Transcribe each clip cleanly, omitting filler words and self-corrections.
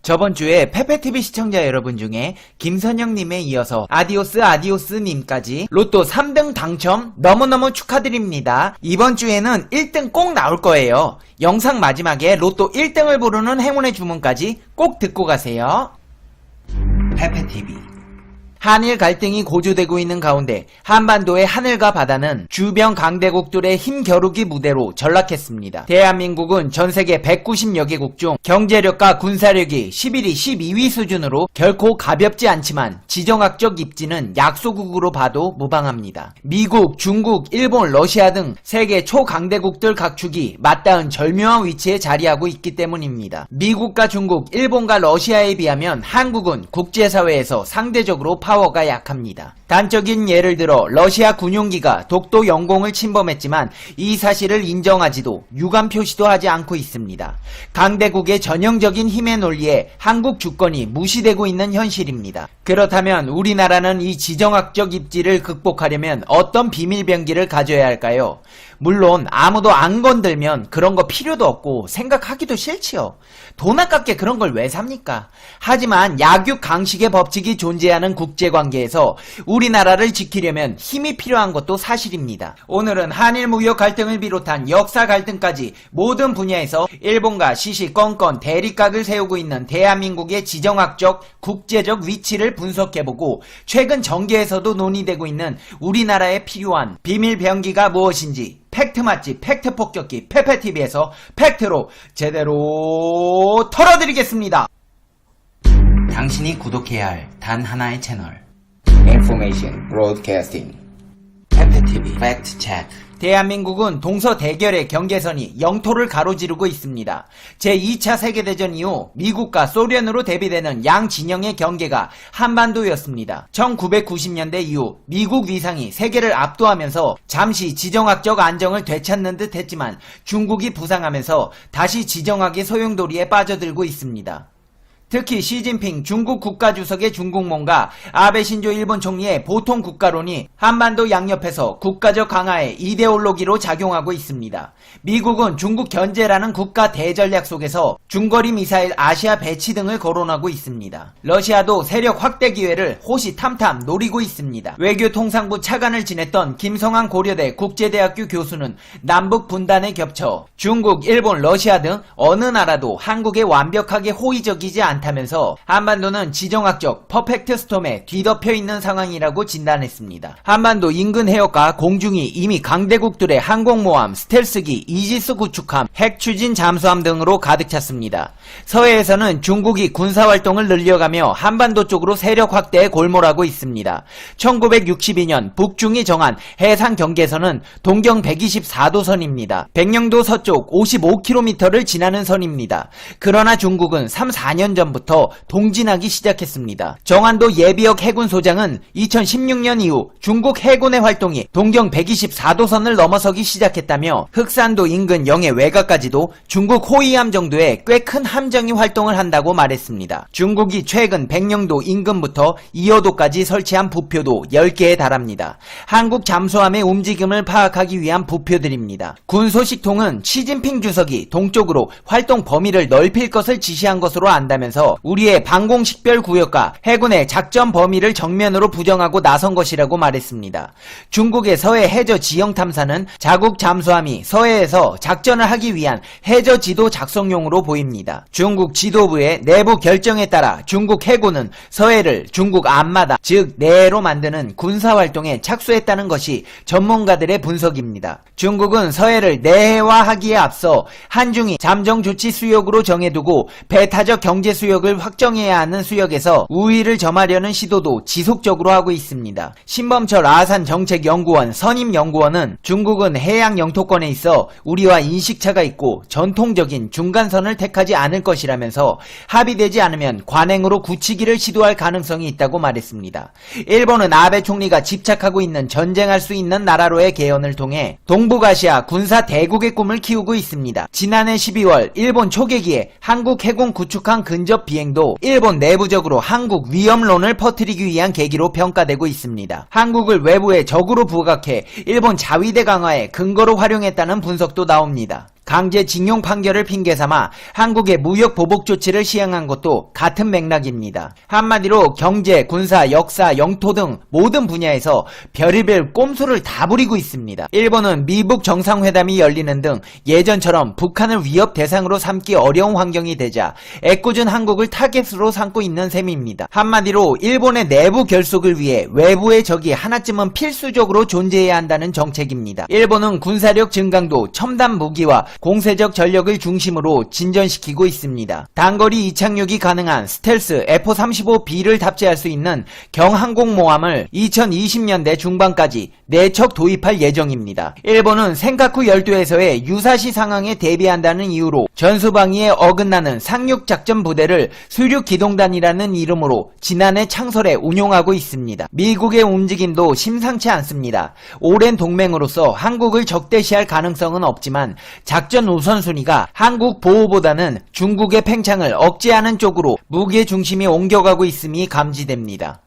저번주에 페페TV 시청자 여러분 중에 김선영님에 이어서 아디오스님까지 로또 3등 당첨 너무너무 축하드립니다. 이번주에는 1등 꼭 나올 거예요. 영상 마지막에 로또 1등을 부르는 행운의 주문까지 꼭 듣고 가세요. 페페TV 한일 갈등이 고조되고 있는 가운데 한반도의 하늘과 바다는 주변 강대국들의 힘겨루기 무대로 전락했습니다. 대한민국은 전세계 190여 개국 중 경제력과 군사력이 11위, 12위 수준으로 결코 가볍지 않지만 지정학적 입지는 약소국으로 봐도 무방합니다. 미국, 중국, 일본, 러시아 등 세계 초강대국들 각축이 맞닿은 절묘한 위치에 자리하고 있기 때문입니다. 미국과 중국, 일본과 러시아에 비하면 한국은 국제사회에서 상대적으로 파워가 약합니다. 단적인 예를 들어 러시아 군용기가 독도 영공을 침범했지만 이 사실을 인정하지도 유감 표시도 하지 않고 있습니다. 강대국의 전형적인 힘의 논리에 한국 주권이 무시되고 있는 현실입니다. 그렇다면 우리나라는 이 지정학적 입지를 극복하려면 어떤 비밀병기를 가져야 할까요? 물론 아무도 안 건들면 그런 거 필요도 없고 생각하기도 싫지요. 돈 아깝게 그런 걸 왜 삽니까? 하지만 약육 강식의 법칙이 존재하는 국제관계에서 우리나라를 지키려면 힘이 필요한 것도 사실입니다. 오늘은 한일 무역 갈등을 비롯한 역사 갈등까지 모든 분야에서 일본과 시시건건 대립각을 세우고 있는 대한민국의 지정학적, 국제적 위치를 분석해보고 최근 정계에서도 논의되고 있는 우리나라에 필요한 비밀병기가 무엇인지 팩트 맛집, 팩트 폭격기 페페TV에서 팩트로 제대로 털어드리겠습니다. 당신이 구독해야 할 단 하나의 채널 Information Broadcasting 페페TV 팩트 체크. 대한민국은 동서대결의 경계선이 영토를 가로지르고 있습니다. 제2차 세계대전 이후 미국과 소련으로 대비되는 양 진영의 경계가 한반도였습니다. 1990년대 이후 미국 위상이 세계를 압도하면서 잠시 지정학적 안정을 되찾는 듯 했지만 중국이 부상하면서 다시 지정학의 소용돌이에 빠져들고 있습니다. 특히 시진핑 중국 국가주석의 중국몽과 아베 신조 일본 총리의 보통 국가론이 한반도 양옆에서 국가적 강화의 이데올로기로 작용하고 있습니다. 미국은 중국 견제라는 국가 대전략 속에서 중거리 미사일 아시아 배치 등을 거론하고 있습니다. 러시아도 세력 확대 기회를 호시탐탐 노리고 있습니다. 외교통상부 차관을 지냈던 김성한 고려대 국제대학교 교수는 남북 분단에 겹쳐 중국, 일본, 러시아 등 어느 나라도 한국에 완벽하게 호의적이지 않다면서 한반도는 지정학적 퍼펙트 스톰에 뒤덮여 있는 상황이라고 진단했습니다. 한반도 인근 해역과 공중이 이미 강대국들의 항공모함, 스텔스기, 이지스 구축함, 핵 추진 잠수함 등으로 가득 찼습니다. 서해에서는 중국이 군사활동을 늘려가며 한반도 쪽으로 세력 확대에 골몰하고 있습니다. 1962년 북중이 정한 해상 경계선은 동경 124도선입니다. 백령도 서쪽 55km를 지나는 선입니다. 그러나 중국은 3, 4년 전부터 동진하기 시작했습니다. 정안도 예비역 해군 소장은 2016년 이후 중국 해군의 활동이 동경 124도선을 넘어서기 시작했다며 흑산도 인근 영해 외곽까지도 중국 호위함 정도의 꽤 큰 함정이 활동을 한다고 말했습니다. 중국이 최근 백령도 인근부터 이어도까지 설치한 부표도 10개에 달합니다. 한국 잠수함의 움직임을 파악하기 위한 부표들입니다. 군 소식통은 시진핑 주석이 동쪽으로 활동 범위를 넓힐 것을 지시한 것으로 안다면서 우리의 방공식별구역과 해군의 작전 범위를 정면으로 부정하고 나선 것이라고 말했습니다. 중국의 서해 해저 지형 탐사는 자국 잠수함이 서해에서 작전을 하기 위한 해저 지도 작성용으로 보입니다. 중국 지도부의 내부 결정에 따라 중국 해군은 서해를 중국 앞마다 즉 내해로 만드는 군사활동에 착수했다는 것이 전문가들의 분석입니다. 중국은 서해를 내해화하기에 앞서 한중이 잠정조치 수역으로 정해두고 배타적 경제 수역을 확정해야 하는 수역에서 우위를 점하려는 시도도 지속적으로 하고 있습니다. 신범철 아산정책연구원 선임연구원은 중국은 해양 영토권에 있어 우리와 인식차가 있고 전통적인 중간선을 택하지 않을 것이라면서 합의되지 않으면 관행으로 굳히기를 시도할 가능성이 있다고 말했습니다. 일본은 아베 총리가 집착하고 있는 전쟁할 수 있는 나라로의 개헌을 통해 동북아시아 군사 대국의 꿈을 키우고 있습니다. 지난해 12월 일본 초계기에 한국 해군 구축함 근접 비행도 일본 내부적으로 한국 위험론을 퍼뜨리기 위한 계기로 평가되고 있습니다. 한국을 외부의 적으로 부각해 일본 자위대 강화에 근거로 활용했다는 분석도 나옵니다. 강제징용 판결을 핑계삼아 한국에 무역 보복 조치를 시행한 것도 같은 맥락입니다. 한마디로 경제, 군사, 역사, 영토 등 모든 분야에서 별의별 꼼수를 다 부리고 있습니다. 일본은 미북 정상회담이 열리는 등 예전처럼 북한을 위협 대상으로 삼기 어려운 환경이 되자 애꿎은 한국을 타겟으로 삼고 있는 셈입니다. 한마디로 일본의 내부 결속을 위해 외부의 적이 하나쯤은 필수적으로 존재해야 한다는 정책입니다. 일본은 군사력 증강도 첨단 무기와 공세적 전력을 중심으로 진전시키고 있습니다. 단거리 이착륙이 가능한 스텔스 F-35B를 탑재할 수 있는 경항공모함을 2020년대 중반까지 4척 도입할 예정입니다. 일본은 센카쿠 열도에서의 유사시 상황에 대비한다는 이유로 전수방위에 어긋나는 상륙작전 부대를 수륙기동단이라는 이름으로 지난해 창설해 운용하고 있습니다. 미국의 움직임도 심상치 않습니다. 오랜 동맹으로서 한국을 적대시할 가능성은 없지만 작전 우선순위가 한국 보호보다는 중국의 팽창을 억제하는 쪽으로 무게 중심이 옮겨가고 있음이 감지됩니다.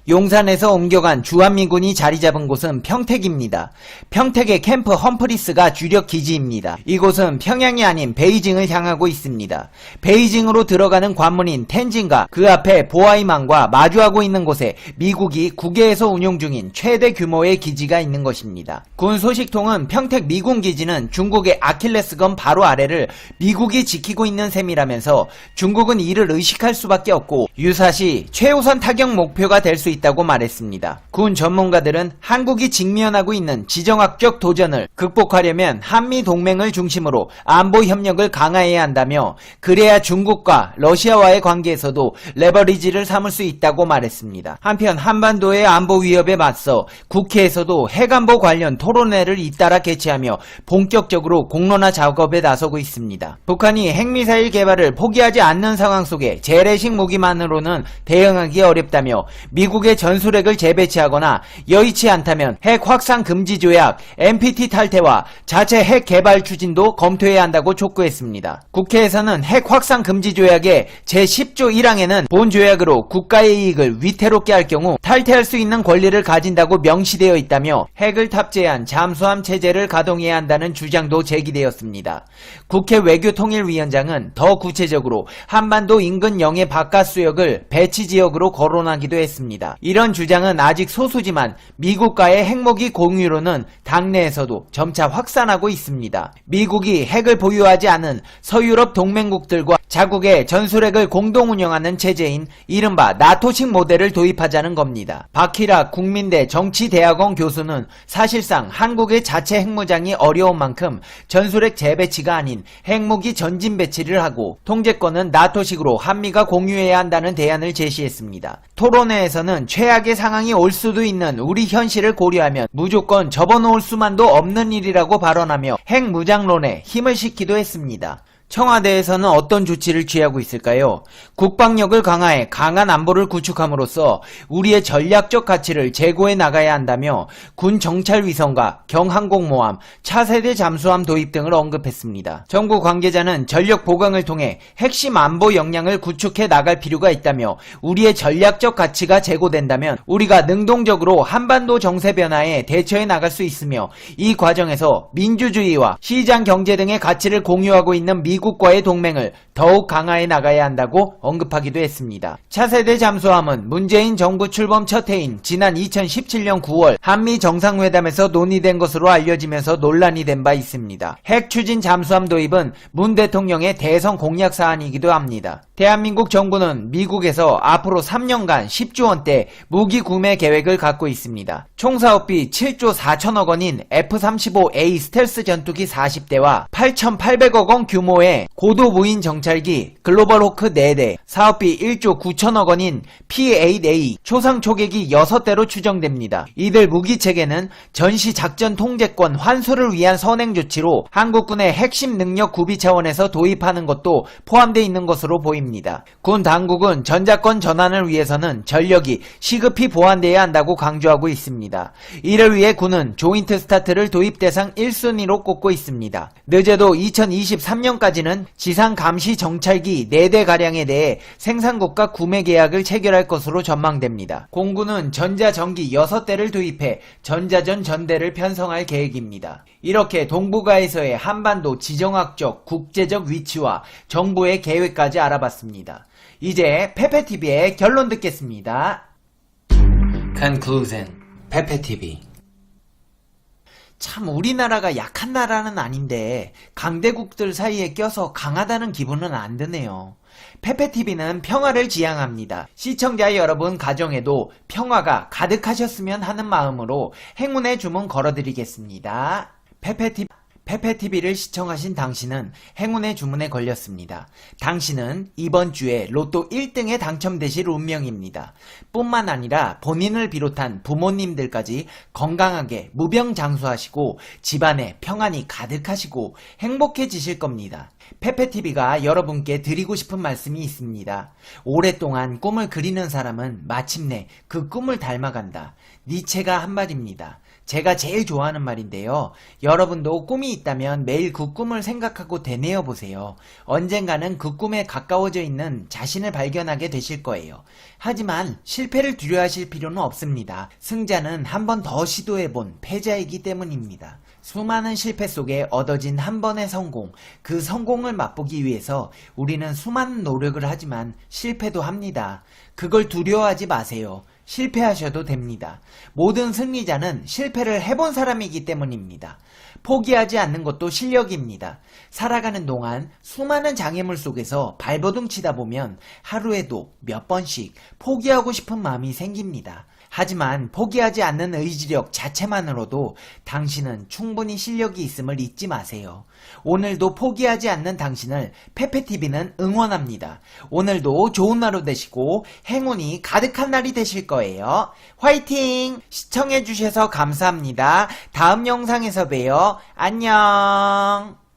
용산에서 옮겨간 주한미군이 자리 잡은 곳은 평택입니다. 평택의 캠프 험프리스가 주력 기지입니다. 이곳은 평양이 아닌 베이징을 향하고 있습니다. 베이징으로 들어가는 관문인 텐진과 그 앞에 보아이만과 마주하고 있는 곳에 미국이 국외에서 운용 중인 최대 규모의 기지가 있는 것입니다. 군 소식통은 평택 미군 기지는 중국의 아킬레스건 바로 아래를 미국이 지키고 있는 셈이라면서 중국은 이를 의식할 수밖에 없고 유사시 최우선 타격 목표가 될 수 있다고 말했습니다. 군 전문가들은 한국이 직면하고 있는 지정학적 도전을 극복하려면 한미 동맹을 중심으로 안보 협력을 강화해야 한다며 그래야 중국과 러시아와의 관계에서도 레버리지를 삼을 수 있다고 말했습니다. 한편 한반도의 안보 위협에 맞서 국회에서도 핵안보 관련 토론회를 잇따라 개최하며 본격적으로 공론화 작업에 나서고 있습니다. 북한이 핵미사일 개발을 포기하지 않는 상황 속에 재래식 무기만으로는 대응하기 어렵다며 미국의 전술핵을 재배치하거나 여의치 않다면 핵 확산 금지 조약, NPT 탈퇴와 자체 핵 개발 추진도 검토해야 한다고 촉구했습니다. 국회에서는 핵 확산 금지 조약의 제10조 1항에는 본 조약으로 국가의 이익을 위태롭게 할 경우 탈퇴할 수 있는 권리를 가진다고 명시되어 있다며 핵을 탑재한 잠수함 체제를 가동해야 한다는 주장도 제기되었습니다. 국회 외교통일위원장은 더 구체적으로 한반도 인근 영해 바깥 수역을 배치 지역으로 거론하기도 했습니다. 이런 주장은 아직 소수지만 미국과의 핵무기 공유로는 당내에서도 점차 확산하고 있습니다. 미국이 핵을 보유하지 않은 서유럽 동맹국들과 자국의 전술핵을 공동 운영하는 체제인 이른바 나토식 모델을 도입하자는 겁니다. 박희락 국민대 정치대학원 교수는 사실상 한국의 자체 핵무장이 어려운 만큼 전술핵 재배치가 아닌 핵무기 전진 배치를 하고 통제권은 나토식으로 한미가 공유해야 한다는 대안을 제시했습니다. 토론회에서는 최악의 상황이 올 수도 있는 우리 현실을 고려하면 무조건 접어놓을 수만도 없는 일이라고 발언하며 핵무장론에 힘을 싣기도 했습니다. 청와대에서는 어떤 조치를 취하고 있을까요? 국방력을 강화해 강한 안보를 구축함으로써 우리의 전략적 가치를 제고해 나가야 한다며 군 정찰 위성과 경항공모함, 차세대 잠수함 도입 등을 언급했습니다. 정부 관계자는 전력 보강을 통해 핵심 안보 역량을 구축해 나갈 필요가 있다며 우리의 전략적 가치가 제고된다면 우리가 능동적으로 한반도 정세 변화에 대처해 나갈 수 있으며 이 과정에서 민주주의와 시장 경제 등의 가치를 공유하고 있는 미국과의 동맹을 더욱 강화해 나가야 한다고 언급하기도 했습니다. 차세대 잠수함은 문재인 정부 출범 첫 해인 지난 2017년 9월 한미 정상회담에서 논의된 것으로 알려지면서 논란이 된 바 있습니다. 핵 추진 잠수함 도입은 문 대통령의 대선 공약 사안이기도 합니다. 대한민국 정부는 미국에서 앞으로 3년간 10조 원대 무기 구매 계획을 갖고 있습니다. 총 사업비 7조 4천억 원인 F-35A 스텔스 전투기 40대와 8,800억 원 규모의 고도 무인 정찰기 글로벌 호크 4대, 사업비 1조 9천억 원인 P-8A 초상 초계기 6대로 추정됩니다. 이들 무기체계는 전시 작전 통제권 환수를 위한 선행 조치로 한국군의 핵심 능력 구비 차원에서 도입하는 것도 포함되어 있는 것으로 보입니다. 군 당국은 전자권 전환을 위해서는 전력이 시급히 보완돼야 한다고 강조하고 있습니다. 이를 위해 군은 조인트 스타트를 도입 대상 1순위로 꼽고 있습니다. 늦어도 2023년까지는 지상 감시 정찰기 4대가량에 대해 생산국과 구매 계약을 체결할 것으로 전망됩니다. 공군은 전자전기 6대를 도입해 전자전 전대를 편성할 계획입니다. 이렇게 동북아에서의 한반도 지정학적, 국제적 위치와 정부의 계획까지 알아봤습니다. 이제 페페TV의 결론 듣겠습니다. Conclusion. 페페TV. 참 우리나라가 약한 나라는 아닌데 강대국들 사이에 껴서 강하다는 기분은 안 드네요. 페페TV는 평화를 지향합니다. 시청자 여러분 가정에도 평화가 가득하셨으면 하는 마음으로 행운의 주문 걸어드리겠습니다. 페페TV를 시청하신 당신은 행운의 주문에 걸렸습니다. 당신은 이번 주에 로또 1등에 당첨되실 운명입니다. 뿐만 아니라 본인을 비롯한 부모님들까지 건강하게 무병장수하시고 집안에 평안이 가득하시고 행복해지실 겁니다. 페페TV가 여러분께 드리고 싶은 말씀이 있습니다. 오랫동안 꿈을 그리는 사람은 마침내 그 꿈을 닮아간다. 니체가 한 말입니다. 제가 제일 좋아하는 말인데요. 여러분도 꿈이 있다면 매일 그 꿈을 생각하고 되뇌어 보세요. 언젠가는 그 꿈에 가까워져 있는 자신을 발견하게 되실 거예요. 하지만 실패를 두려워하실 필요는 없습니다. 승자는 한 번 더 시도해본 패자이기 때문입니다. 수많은 실패 속에 얻어진 한 번의 성공, 그 성공을 맛보기 위해서 우리는 수많은 노력을 하지만 실패도 합니다. 그걸 두려워하지 마세요. 실패하셔도 됩니다. 모든 승리자는 실패를 해본 사람이기 때문입니다. 포기하지 않는 것도 실력입니다. 살아가는 동안 수많은 장애물 속에서 발버둥 치다 보면 하루에도 몇 번씩 포기하고 싶은 마음이 생깁니다. 하지만 포기하지 않는 의지력 자체만으로도 당신은 충분히 실력이 있음을 잊지 마세요. 오늘도 포기하지 않는 당신을 페페TV는 응원합니다. 오늘도 좋은 하루 되시고 행운이 가득한 날이 되실 거예요. 화이팅! 시청해주셔서 감사합니다. 다음 영상에서 봬요. 안녕!